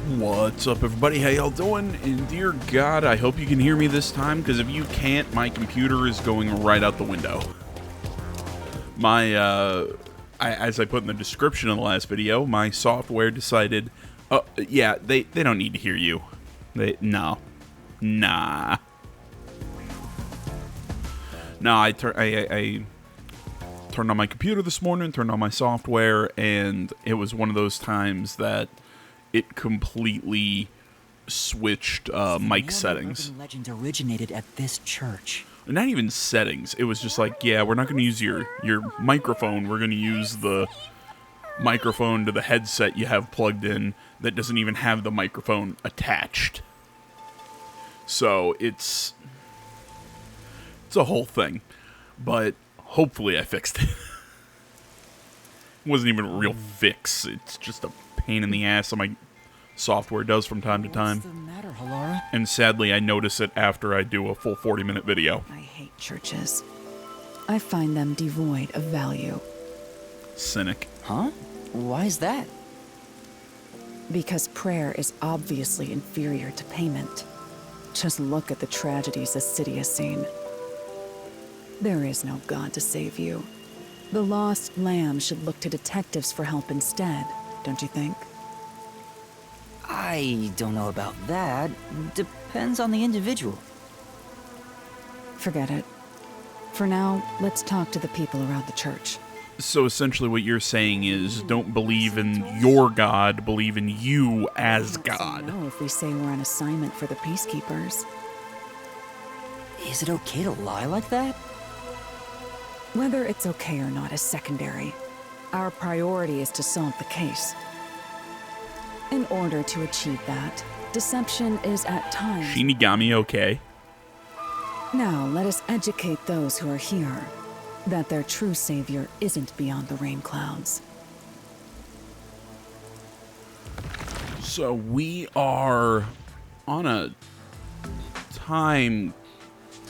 What's up, everybody? How y'all doing? And dear God, I hope you can hear me this time, because if you can't, my computer is going right out the window. As I put in the description of the last video, my software decided, yeah, they don't need to hear you. Nah. No, I turned on my computer this morning, turned on my software, and it was one of those times that it completely switched mic settings. Urban legend originated at this church. Not even settings. It was just like, yeah, we're not going to use your microphone. We're going to use the microphone to the headset you have plugged in that doesn't even have the microphone attached. So it's a whole thing. But hopefully I fixed it. It wasn't even a real fix. It's just a pain in the ass that my software does from time to time. What's the matter, Halara? And sadly, I notice it after I do a full 40-minute video. I hate churches. I find them devoid of value. Cynic. Huh? Why is that? Because prayer is obviously inferior to payment. Just look at the tragedies the city has seen. There is no God to save you. The lost lamb should look to detectives for help instead, don't you think? I don't know about that. Depends on the individual. Forget it. For now, let's talk to the people around the church. So essentially what you're saying is, don't believe in your God, believe in you as God. No, if we say we're on assignment for the peacekeepers. Is it okay to lie like that? Whether it's okay or not is secondary. Our priority is to solve the case. In order to achieve that, deception is at times... Shinigami okay? Now, let us educate those who are here that their true savior isn't beyond the rain clouds. So we are on a time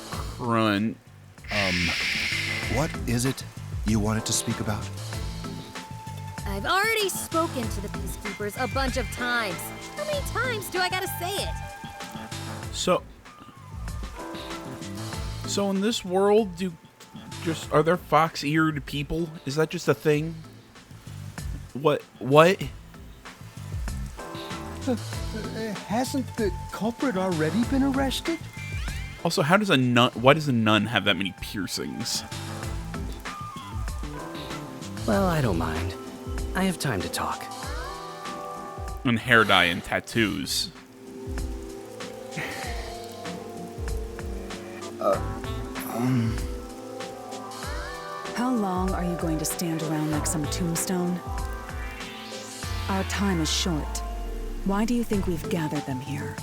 crunch. What is it you wanted to speak about? I've already spoken to the peacekeepers a bunch of times. How many times do I gotta say it? So in this world, are there fox-eared people? Is that just a thing? What? Hasn't the culprit already been arrested? Also, why does a nun have that many piercings? Well, I don't mind. I have time to talk. And hair dye and tattoos. How long are you going to stand around like some tombstone? Our time is short. Why do you think we've gathered them here?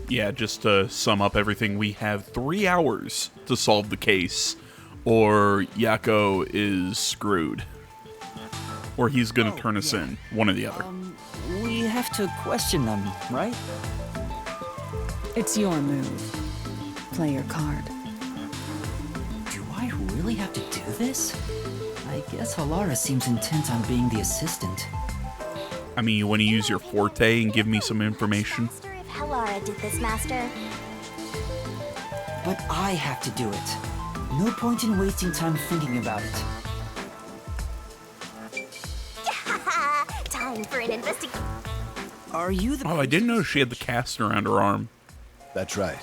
Yeah, just to sum up everything, we have 3 hours to solve the case, or Yako is screwed. Or he's gonna turn us in, one or the other. We have to question them, right? It's your move. Play your card. Do I really have to do this? I guess Halara seems intent on being the assistant. I mean, you want to use your forte and give me some information? If Halara did this, Master. But I have to do it. No point in wasting time thinking about it. Time for an investigation. Are you the... Oh, I didn't know she had the cast around her arm. That's right.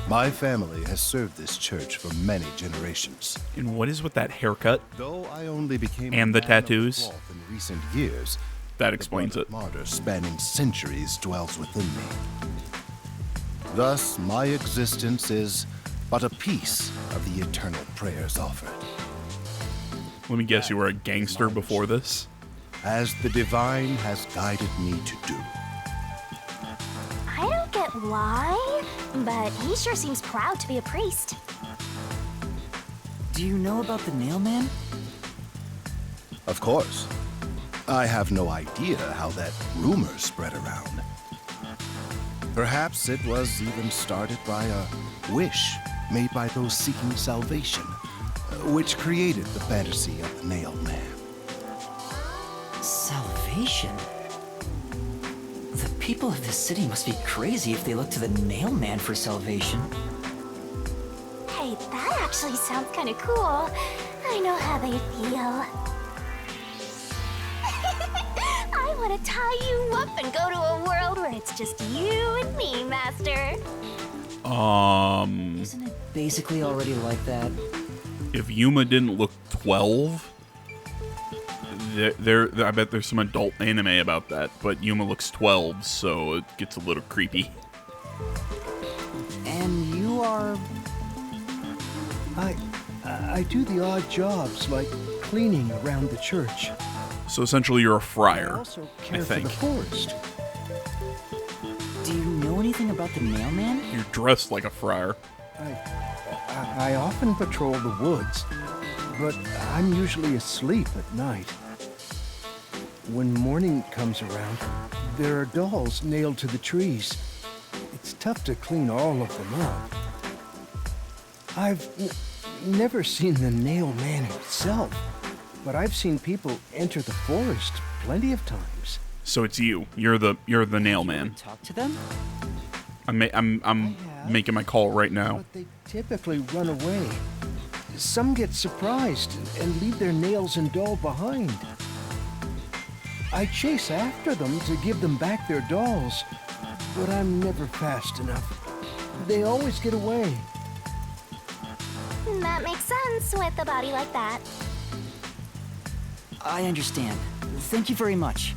My family has served this church for many generations. And what is with that haircut? Though I only became And a the man of tattoos? cloth in recent years, That explains the it. blood of martyr spanning centuries dwells within me. Thus, my existence is but a piece of the eternal prayers offered. Let me guess, you were a gangster before this? As the divine has guided me to do. I don't get why, but he sure seems proud to be a priest. Do you know about the nailman? Of course. I have no idea how that rumor spread around. Perhaps it was even started by a wish made by those seeking salvation, which created the fantasy of the nailed man. Salvation? People of this city must be crazy if they look to the nail man for salvation. Hey, that actually sounds kind of cool. I know how they feel. I want to tie you up and go to a world where it's just you and me, Master. Isn't it basically already like that? If Yuma didn't look 12, I bet there's some adult anime about that, but Yuma looks 12, so it gets a little creepy. And you are... I do the odd jobs like cleaning around the church. So essentially you're a I friar, also I care for think. the forest. Do you know anything about the mailman? You're dressed like a friar. I often patrol the woods, but I'm usually asleep at night. When morning comes around, there are dolls nailed to the trees. It's tough to clean all of them up. I've never seen the nail man himself, but I've seen people enter the forest plenty of times. So it's you. You're the nail man. Talk to them? I'm making my call right now. But they typically run away. Some get surprised and leave their nails and doll behind. I chase after them to give them back their dolls, but I'm never fast enough. They always get away. That makes sense with a body like that. I understand. Thank you very much.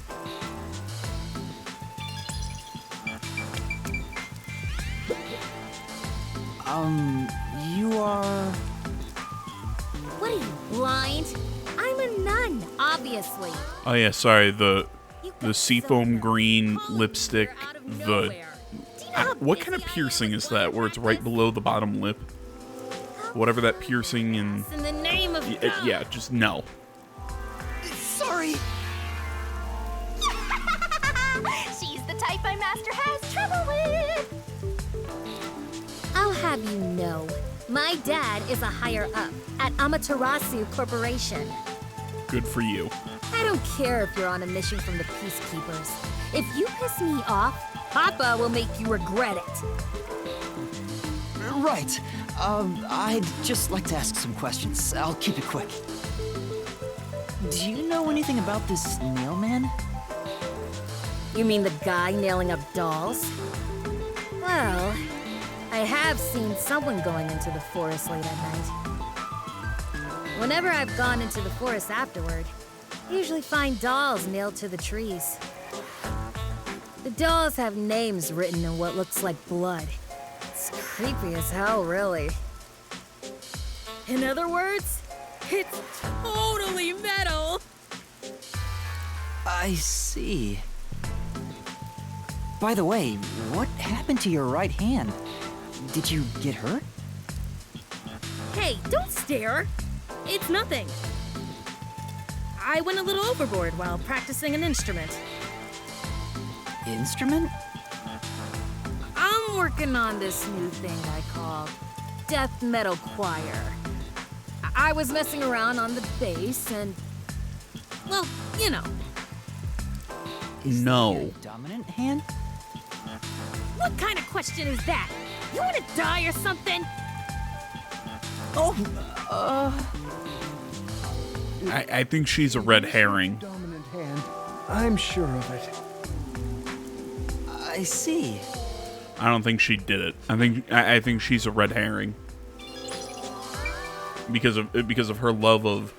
You are... What are you, blind? I'm a nun, obviously. Oh yeah, sorry, the got seafoam so green calling lipstick, her out of the... nowhere. Do you know how what busy kind of I am piercing with is that, where it's right this? below the bottom lip? Whatever that piercing in... In the name of God. Yeah, just no. Sorry! She's the type my master has trouble with. I'll have you know, my dad is a higher up at Amaterasu Corporation. Good for you. I don't care if you're on a mission from the Peacekeepers. If you piss me off, Papa will make you regret it. Right. I'd just like to ask some questions. I'll keep it quick. Do you know anything about this nail man? You mean the guy nailing up dolls? Well, I have seen someone going into the forest late at night. Whenever I've gone into the forest afterward, I usually find dolls nailed to the trees. The dolls have names written in what looks like blood. It's creepy as hell, really. In other words, it's totally metal. I see. By the way, what happened to your right hand? Did you get hurt? Hey, don't stare. It's nothing. I went a little overboard while practicing an instrument. Instrument? I'm working on this new thing I call death metal choir. I was messing around on the bass and, well, you know. No. Your dominant hand? What kind of question is that? You want to die or something? Oh, I think she's a red herring. Dominant hand. I'm sure of it. I see. I don't think she did it. I think she's a red herring. Because of her love of,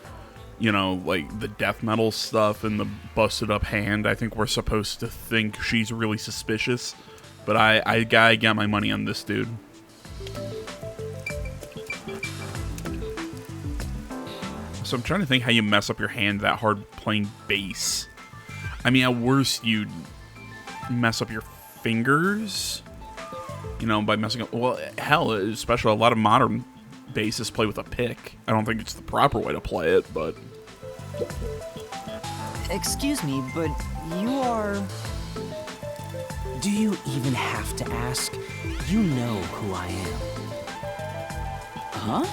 you know, like the death metal stuff and the busted up hand. I think we're supposed to think she's really suspicious. But I got my money on this dude. So I'm trying to think how you mess up your hand that hard playing bass. I mean, at worst, you'd mess up your fingers. You know, by messing up... Well, hell, especially a lot of modern bassists play with a pick. I don't think it's the proper way to play it, but... Excuse me, but you are... Do you even have to ask? You know who I am. Huh?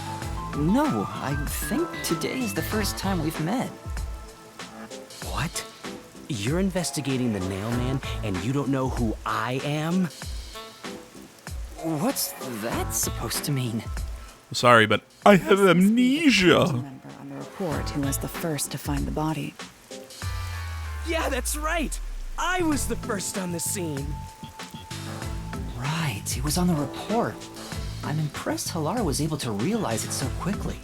No, I think today is the first time we've met. What? You're investigating the Nailman, and you don't know who I am? What's that supposed to mean? Sorry, but I have This must be the amnesia. committee member on the report who was the first to find the body. Yeah, that's right. I was the first on the scene. Right, it was on the report. I'm impressed Halara was able to realize it so quickly.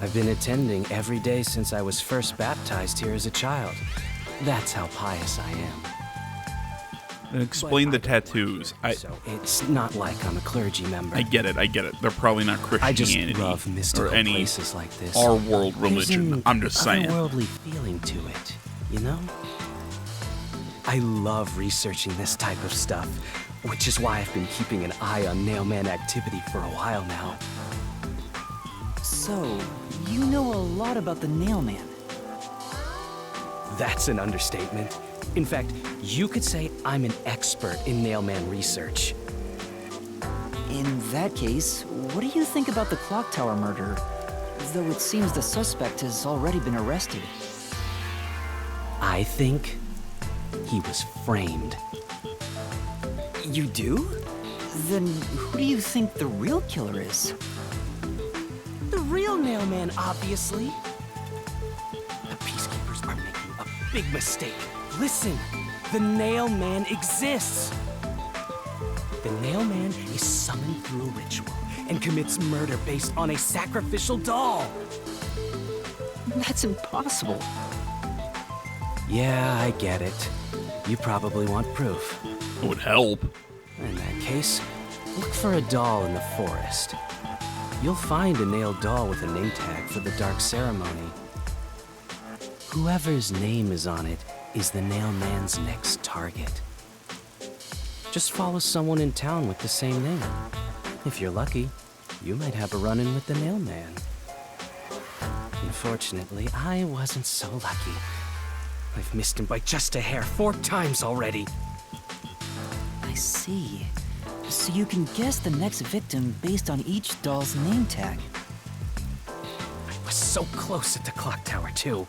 I've been attending every day since I was first baptized here as a child. That's how pious I am. And explain the tattoos. So it's not like I'm a clergy member. I get it. They're probably not I just Christianity love mystical or any places like this. our world There's religion. an I'm just saying. otherworldly feeling to it, you know? I love researching this type of stuff, which is why I've been keeping an eye on Nailman activity for a while now. So, you know a lot about the Nailman. That's an understatement. In fact, you could say I'm an expert in Nailman research. In that case, what do you think about the clock tower murder? Though it seems the suspect has already been arrested. I think he was framed. You do? Then who do you think the real killer is? The real Nailman, obviously. The Peacekeepers are making a big mistake. Listen, the Nailman exists. The Nailman is summoned through a ritual and commits murder based on a sacrificial doll. That's impossible. Yeah, I get it. You probably want proof. It would help. In that case, look for a doll in the forest. You'll find a nailed doll with a name tag for the Dark Ceremony. Whoever's name is on it is the Nailman's next target. Just follow someone in town with the same name. If you're lucky, you might have a run-in with the Nailman. Unfortunately, I wasn't so lucky. I've missed him by just a hair 4 times already. I see. So you can guess the next victim based on each doll's name tag. I was so close at the clock tower, too.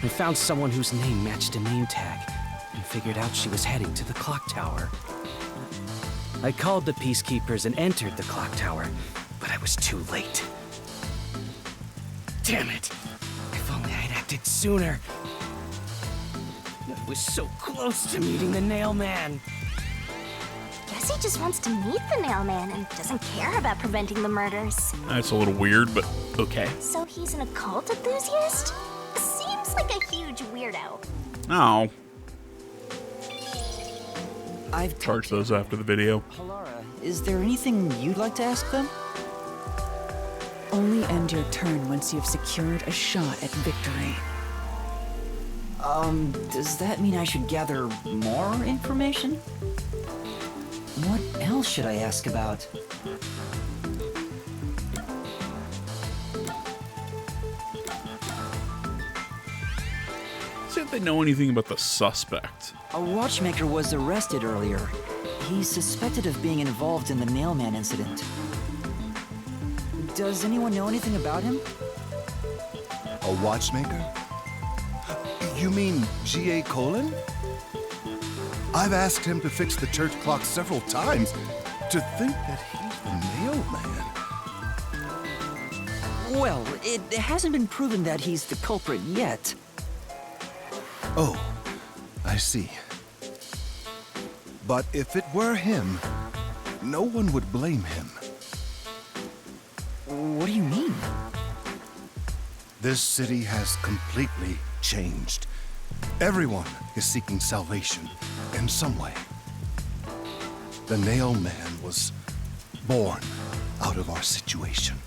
I found someone whose name matched a name tag and figured out she was heading to the clock tower. I called the Peacekeepers and entered the clock tower, but I was too late. Damn it! If only I'd acted sooner. I was so close to meeting the Nailman. Guess he just wants to meet the Nailman and doesn't care about preventing the murders. That's a little weird, but okay. So he's an occult enthusiast? Seems like a huge weirdo. Oh, I've charge those after the video. Halara, is there anything you'd like to ask them? Only end your turn once you've secured a shot at victory. Does that mean I should gather more information? What else should I ask about? See if they know anything about the suspect. A watchmaker was arrested earlier. He's suspected of being involved in the Nailman incident. Does anyone know anything about him? A watchmaker? You mean G.A. Colin? I've asked him to fix the church clock several times. To think that he's the mailman. Well, it hasn't been proven that he's the culprit yet. Oh, I see. But if it were him, no one would blame him. What do you mean? This city has completely changed. Everyone is seeking salvation in some way. The Nailman was born out of our situation.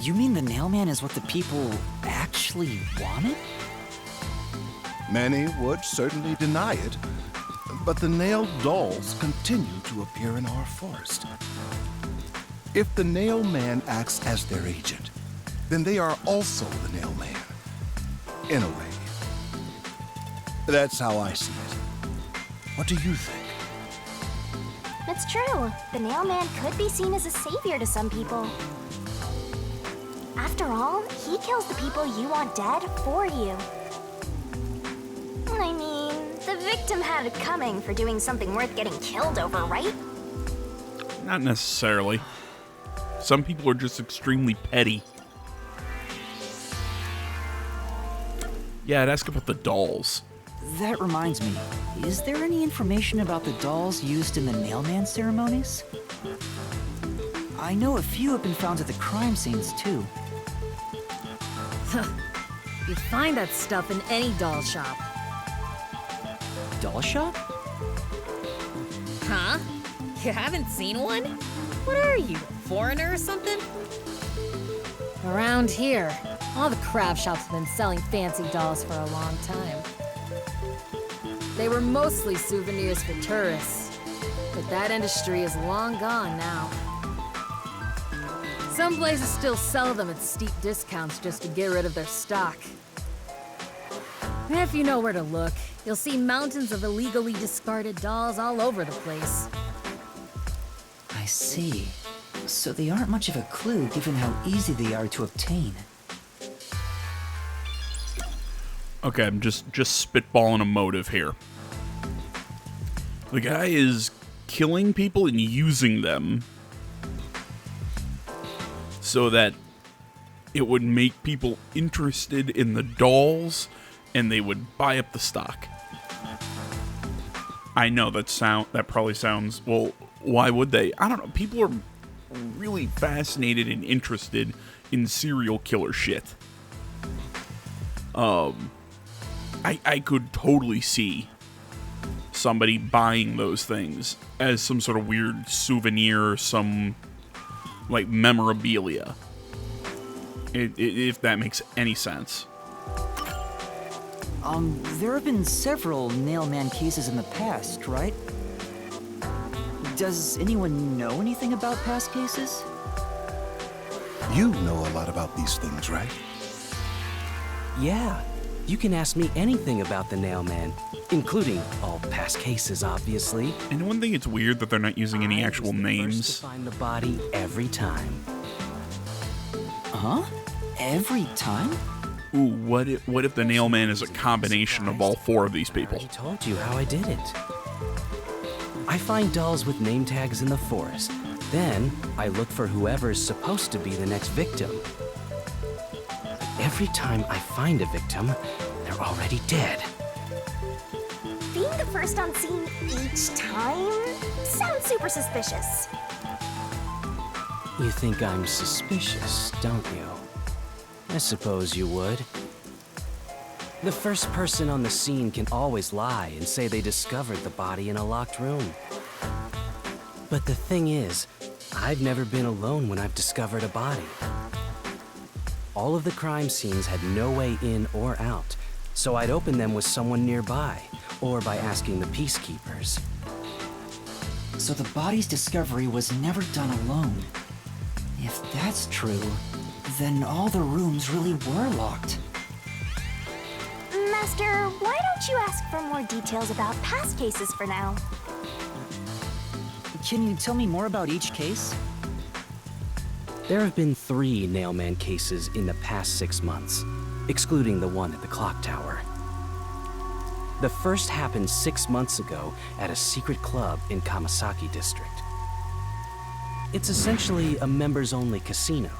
You mean the Nailman is what the people actually wanted? Many would certainly deny it, but the nailed dolls continue to appear in our forest. If the Nailman acts as their agent, then they are also the Nailman. In a way. That's how I see it. What do you think? It's true. The Nailman could be seen as a savior to some people. After all, he kills the people you want dead for you. I mean, the victim had it coming for doing something worth getting killed over, right? Not necessarily. Some people are just extremely petty. Yeah, I'd ask about the dolls. That reminds me, is there any information about the dolls used in the nailman ceremonies? I know a few have been found at the crime scenes, too. You'd find that stuff in any doll shop. Doll shop? Huh? You haven't seen one? What are you, a foreigner or something? Around here, all the craft shops have been selling fancy dolls for a long time. They were mostly souvenirs for tourists, but that industry is long gone now. Some places still sell them at steep discounts just to get rid of their stock. If you know where to look, you'll see mountains of illegally discarded dolls all over the place. I see. So they aren't much of a clue given how easy they are to obtain. Okay, I'm just spitballing a motive here. The guy is killing people and using them so that it would make people interested in the dolls and they would buy up the stock. I know that probably sounds, well, why would they? I don't know. People are really fascinated and interested in serial killer shit. I could totally see somebody buying those things as some sort of weird souvenir, some like memorabilia, if that makes any sense. There have been several nailman cases in the past, right? Does anyone know anything about past cases? You know a lot about these things, right? Yeah, you can ask me anything about the nailman, including all past cases, obviously. And one thing, it's weird that they're not using any I actual was the first names. to find the body every time. Huh? Every time? Ooh, what if the nailman is a combination of all four of these I people? already told you how I did it. I find dolls with name tags in the forest. Then I look for whoever is supposed to be the next victim. Every time I find a victim, they're already dead. Being the first on scene each time sounds super suspicious. You think I'm suspicious, don't you? I suppose you would. The first person on the scene can always lie and say they discovered the body in a locked room. But the thing is, I've never been alone when I've discovered a body. All of the crime scenes had no way in or out, so I'd open them with someone nearby, or by asking the peacekeepers. So the body's discovery was never done alone. If that's true, then all the rooms really were locked. Master, why don't you ask for more details about past cases for now? Can you tell me more about each case? There have been 3 nailman cases in the past 6 months, excluding the one at the clock tower. The first happened 6 months ago at a secret club in Kamasaki district. It's essentially a members-only casino.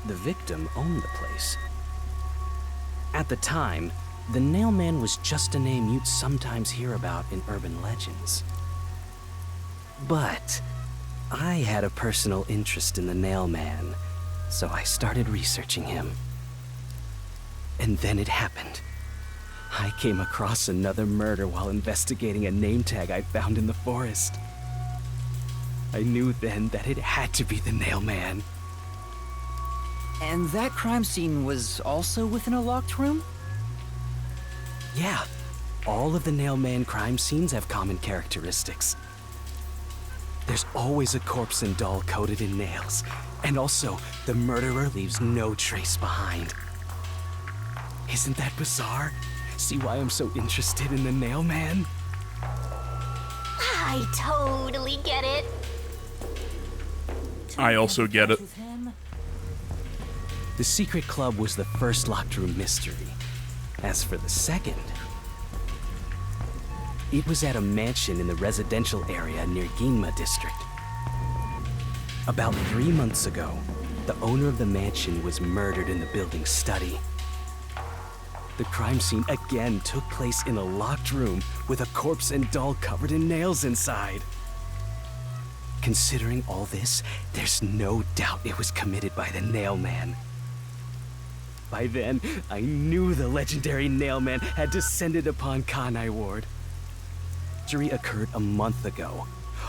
The victim owned the place. At the time, the nailman was just a name you'd sometimes hear about in urban legends. But I had a personal interest in the nailman, so I started researching him. And then it happened. I came across another murder while investigating a name tag I found in the forest. I knew then that it had to be the nailman. And that crime scene was also within a locked room? Yeah, all of the nailman crime scenes have common characteristics. There's always a corpse and doll coated in nails, and also the murderer leaves no trace behind. Isn't that bizarre? See why I'm so interested in the nailman? I totally get it. I also get it. With him? The secret club was the first locked room mystery. As for the second, it was at a mansion in the residential area near Ginma district. About 3 months ago, the owner of the mansion was murdered in the building's study. The crime scene again took place in a locked room with a corpse and doll covered in nails inside. Considering all this, there's no doubt it was committed by the Nail Man. By then, I knew the legendary Nail Man had descended upon Kanai Ward. Injury occurred a month ago.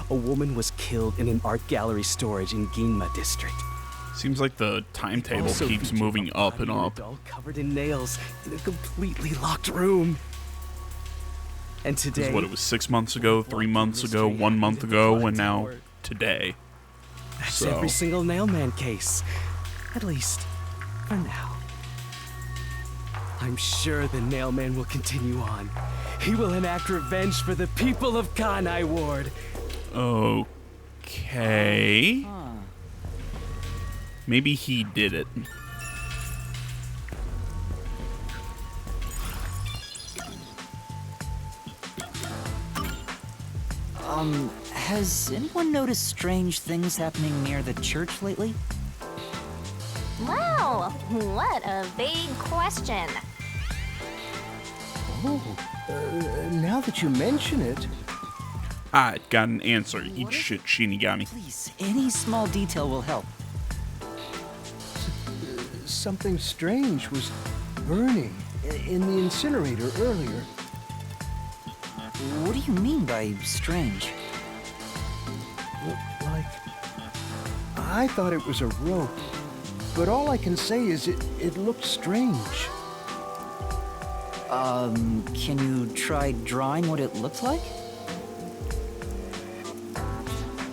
A woman was killed in an art gallery storage in Ginma district. Seems like the timetable Also keeps featured moving a up and body up. doll covered in nails in a completely locked room. And This today, is what it was 6 months ago, 3 months ago, 1 month ago, and now today. that's So every single Nailman case. At least, for now. I'm sure the Nailman will continue on. He will enact revenge for the people of Kanai Ward. okay. Maybe he did it. Has anyone noticed strange things happening near the church lately? Wow, what a vague question. Oh, now that you mention it, I got an answer. Eat shit, Shinigami. Please, any small detail will help. something strange was burning in the incinerator earlier. What do you mean by strange? Looked like... I thought it was a rope, but all I can say is it looked strange. Can you try drawing what it looks like?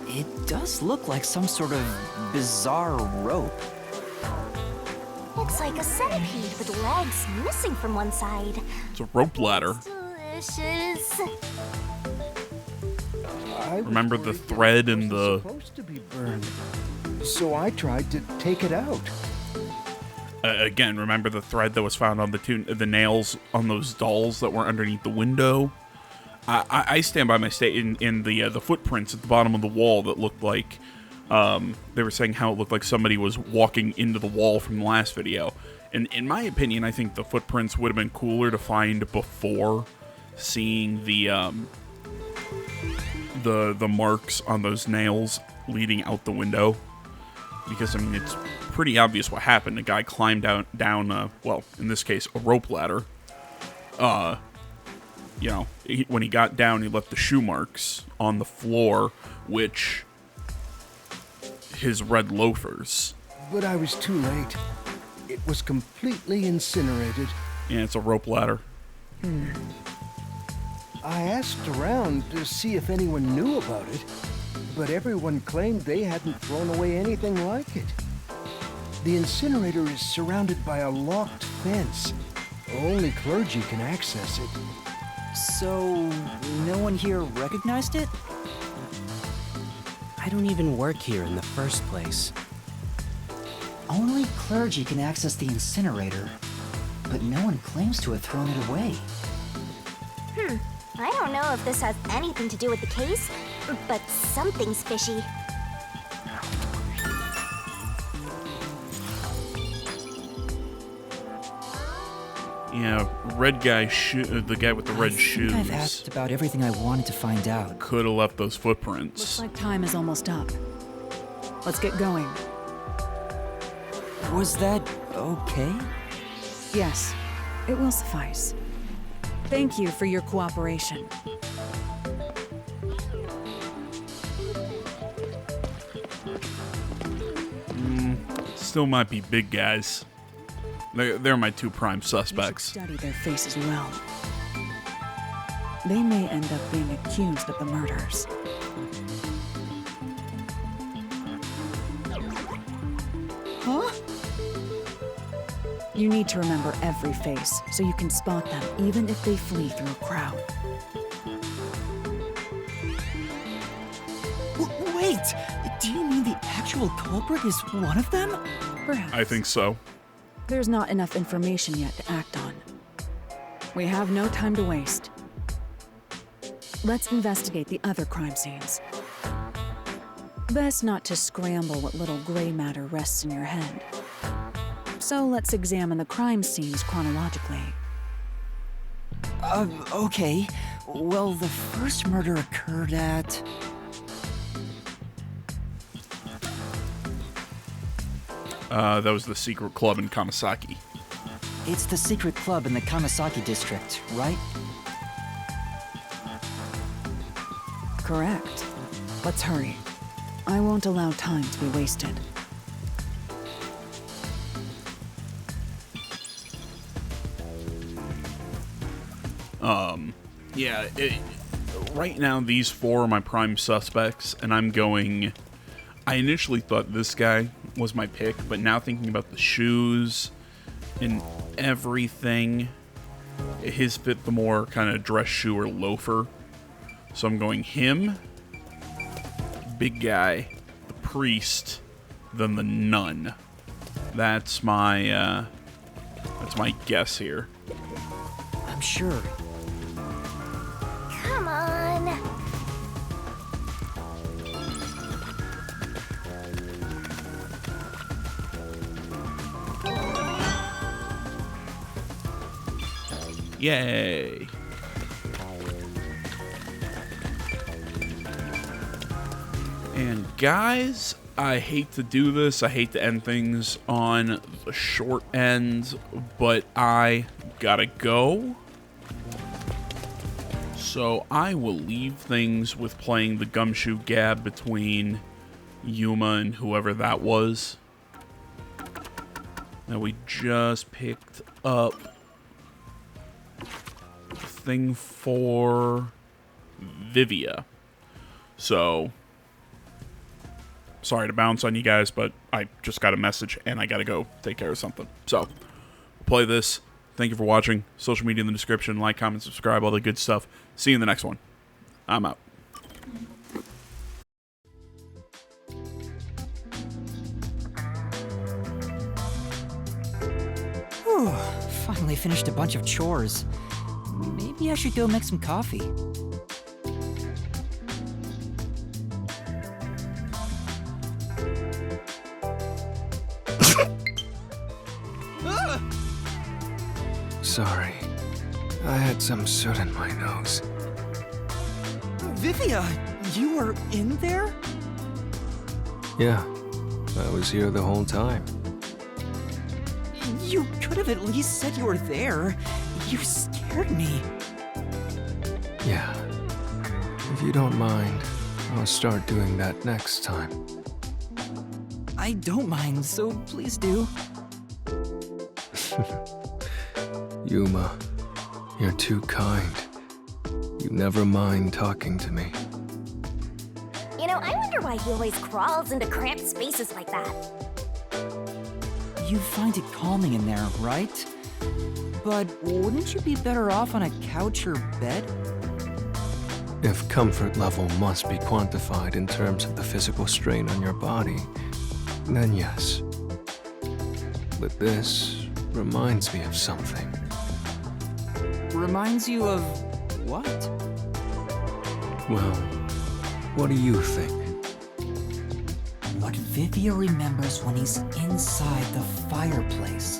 It does look like some sort of bizarre rope. Looks like a centipede with legs missing from one side. It's a rope ladder. Delicious. I was Remember the worried thread it and wasn't the... supposed to be burned, so I tried to take it out. Again, remember the thread that was found on the nails on those dolls that were underneath the window? I stand by my statement in the footprints at the bottom of the wall that looked like... they were saying how it looked like somebody was walking into the wall from the last video. And in my opinion, I think the footprints would have been cooler to find before seeing the marks on those nails leading out the window. Because, I mean, it's pretty obvious what happened. A guy climbed down well, in this case, a rope ladder. You know, when he got down, he left the shoe marks on the floor, which... his red loafers. But I was too late. It was completely incinerated. Yeah, it's a rope ladder. I asked around to see if anyone knew about it, but everyone claimed they hadn't thrown away anything like it. The incinerator is surrounded by a locked fence. Only clergy can access it. So, no one here recognized it? I don't even work here in the first place. Only clergy can access the incinerator, but no one claims to have thrown it away. I don't know if this has anything to do with the case, but something's fishy. Yeah, red guy, the guy with the red shoes, I've asked about everything I wanted to find out. could have left those Looks footprints. like time is almost up. Let's get going. Was that okay? Yes, it will suffice. Thank you for your cooperation. Still might be big guys. They're my two prime You should suspects. study their faces well. They may end up being accused of the murders. Huh? You need to remember every face so you can spot them even if they flee through a crowd. Wait! Do you mean the actual culprit is one of them? Perhaps. I think so. There's not enough information yet to act on. We have no time to waste. Let's investigate the other crime scenes. Best not to scramble what little gray matter rests in your head. So let's examine the crime scenes chronologically. Okay. Well, the first murder occurred at... That was the secret club in Kamasaki. It's the secret club in the Kamasaki district, right? Correct. Let's hurry. I won't allow time to be wasted. Yeah, right now these four are my prime suspects, and I'm going... I initially thought this guy was my pick, but now thinking about the shoes and everything, his fit the more kind of dress shoe or loafer. So I'm going him, big guy, the priest, then the nun. That's my guess here. I'm sure. Come on. Yay! And guys, I hate to do this. I hate to end things on the short end, but I gotta go. So I will leave things with playing the gumshoe gab between Yuma and whoever that was. Now we just picked up the thing for Vivia. So, sorry to bounce on you guys, but I just got a message and I gotta go take care of something. So, play this. Thank you for watching. Social media in the description. Like, comment, subscribe, all the good stuff. See you in the next one. I'm out. Whew, finally finished a bunch of chores. Maybe I should go make some coffee. Sorry. I had some soot in my nose. Vivia, you were in there? Yeah, I was here the whole time. You could have at least said you were there. You scared me. Yeah. If you don't mind, I'll start doing that next time. I don't mind, so please do. Yuma, you're too kind. You never mind talking to me. You know, I wonder why he always crawls into cramped spaces like that. You find it calming in there, right? But wouldn't you be better off on a couch or bed? If comfort level must be quantified in terms of the physical strain on your body, then yes. But this reminds me of something. Reminds you of what? Well, what do you think? What Vivia remembers when he's inside the fireplace.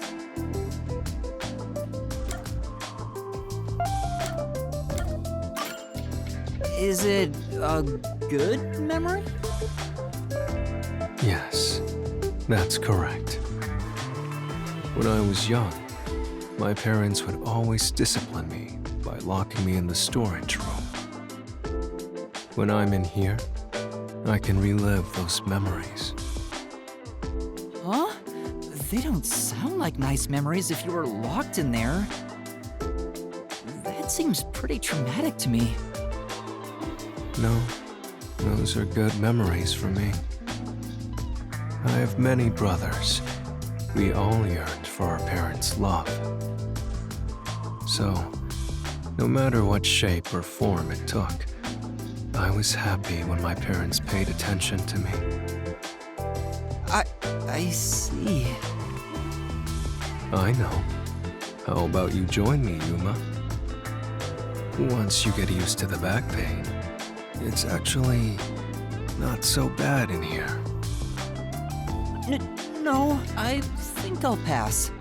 Is it a good memory? Yes, that's correct. When I was young, my parents would always discipline me by locking me in the storage room. When I'm in here, I can relive those memories. Huh? They don't sound like nice memories if you were locked in there. That seems pretty traumatic to me. No, those are good memories for me. I have many brothers. We all yearned for our parents' love. So, no matter what shape or form it took, I was happy when my parents paid attention to me. I see. I know. How about you join me, Yuma? Once you get used to the back pain, it's actually not so bad in here. No, I think I'll pass.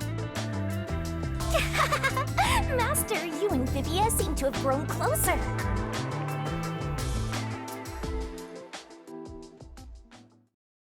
Master, you and Vivia seem to have grown closer.